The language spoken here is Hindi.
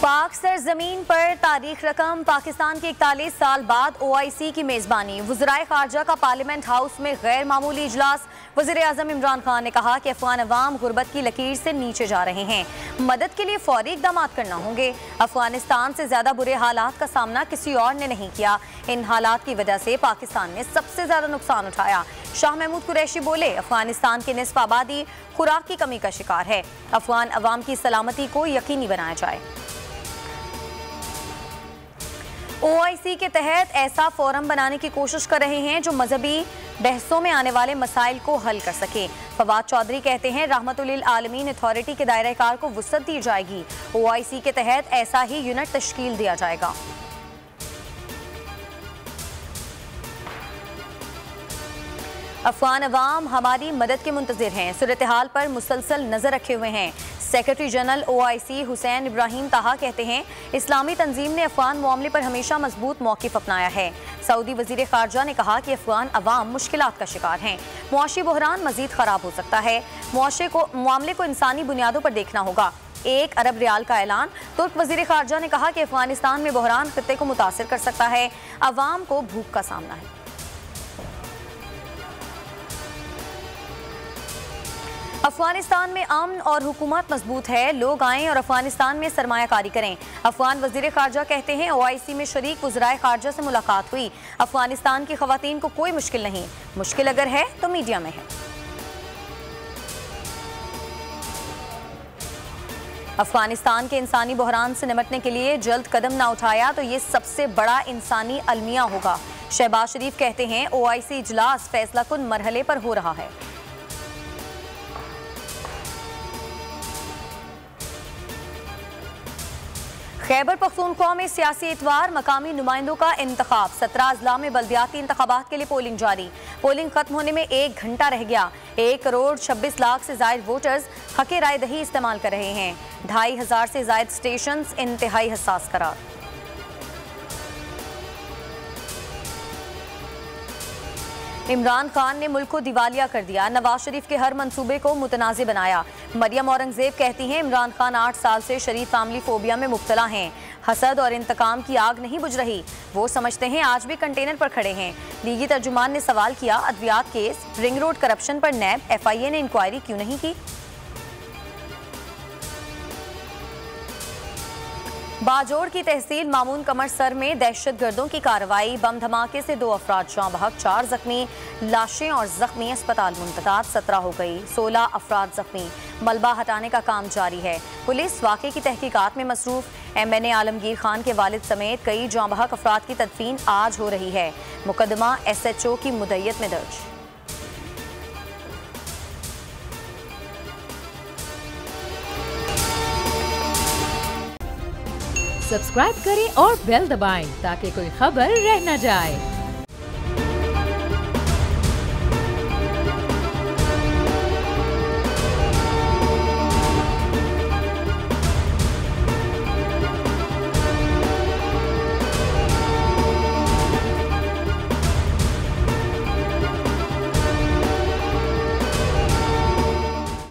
पाक सरजमीन पर तारीख रकम पाकिस्तान के 41 साल बाद OIC की मेजबानी। वज़राए खारजा का पार्लियामेंट हाउस में गैर मामूली इजलास। वज़ीर आज़म इमरान खान ने कहा कि अफगान अवाम गुर्बत की लकीर से नीचे जा रहे हैं, मदद के लिए फौरी इकदाम करना होंगे। अफगानिस्तान से ज्यादा बुरे हालात का सामना किसी और ने नहीं किया। इन हालात की वजह से पाकिस्तान ने सबसे ज्यादा नुकसान उठाया। शाह महमूद कुरैशी बोले, अफगानिस्तान की निस्फ आबादी खुराक की कमी का शिकार है। अफगान अवाम की सलामती को यकीनी बनाया जाए। OIC के तहत ऐसा फोरम बनाने की कोशिश कर रहे हैं जो मजहबी बहसों में आने वाले मसाइल को हल कर सके। फवाद चौधरी कहते हैं, रहमतुल आलमीन अथॉरिटी के दायरे कार को वुसअत दी जाएगी। OIC के तहत ऐसा ही यूनिट तश्कील दिया जाएगा। अफगान अवाम हमारी मदद के मुंतजिर हैं, सूरत हाल पर मुसलसल नजर रखे हुए हैं। Secretary general OIC Hussain Ibrahim ताहा कहते हैं, इस्लामी तंजीम ने अफगान मामले पर हमेशा मजबूत मौक़िफ़ अपनाया है। सऊदी वज़ीर ख़ारजा ने कहा कि अफगान अवाम मुश्किलात का शिकार हैं, मुआशी बहरान मजीद ख़राब हो सकता है। मामले को इंसानी बुनियादों पर देखना होगा। 1 अरब रियाल का ऐलान। तुर्क वज़ीर ख़ारजा ने कहा कि अफगानिस्तान में बहरान खित्ते को मुतासिर कर सकता है, अवाम को भूख का सामना है। अफगानिस्तान में अमन और हुकूमत मजबूत है, लोग आएँ और अफगानिस्तान में सरमायाकारी करें। अफगान वज़ीर ख़ारजा कहते हैं, OIC में शरीक वज़राए ख़ारजा से मुलाकात हुई। अफगानिस्तान की ख़वातीन को कोई मुश्किल नहीं, मुश्किल अगर है तो मीडिया में है। अफगानिस्तान के इंसानी बहरान से निपटने के लिए जल्द कदम ना उठाया तो ये सबसे बड़ा इंसानी अलमिया होगा। शहबाज शरीफ कहते हैं, OIC इजलास फैसला कुन मरहले पर हो रहा है। खैबर पख्तूनख्वा में सियासी इतवार, मकामी नुमाइंदों का इंतखाब। 17 अजला में बल्दियाती इंतखाबात के लिए पोलिंग जारी। पोलिंग खत्म होने में 1 घंटा रह गया। 1 करोड़ 26 लाख से जायद वोटर्स हक़े राय दही इस्तेमाल कर रहे हैं। 2500 से जायद स्टेशन इंतहाई हसास करार। इमरान खान ने मुल्क को दिवालिया कर दिया, नवाज शरीफ के हर मंसूबे को मुतनाज़े बनाया। मरियम औरंगजेब कहती हैं, इमरान खान 8 साल से शरीफ फैमिली फोबिया में मुब्तला हैं। हसद और इंतकाम की आग नहीं बुझ रही, वो समझते हैं आज भी कंटेनर पर खड़े हैं। लीगी तर्जुमान ने सवाल किया, अद्वियात केस, रिंग रोड करप्शन पर नैब FIA ने इंक्वायरी क्यों नहीं की। बाजोड़ की तहसील मामून कमरसर में दहशतगर्दों की कार्रवाई। बम धमाके से 2 अफराद जाँ बहक, 4 जख्मी। लाशें और जख्मी अस्पताल मुंतकाल, 17 हो गई, 16 अफराद जख्मी। मलबा हटाने का काम जारी है। पुलिस वाक़े की तहकीकात में मसरूफ। MNA आलमगीर खान के वालिद समेत कई जाँ बहक अफराद की तदफीन आज हो रही है। मुकदमा SHO की मुद्दत में दर्ज। सब्सक्राइब करें और बेल दबाएं ताकि कोई खबर रह न जाए।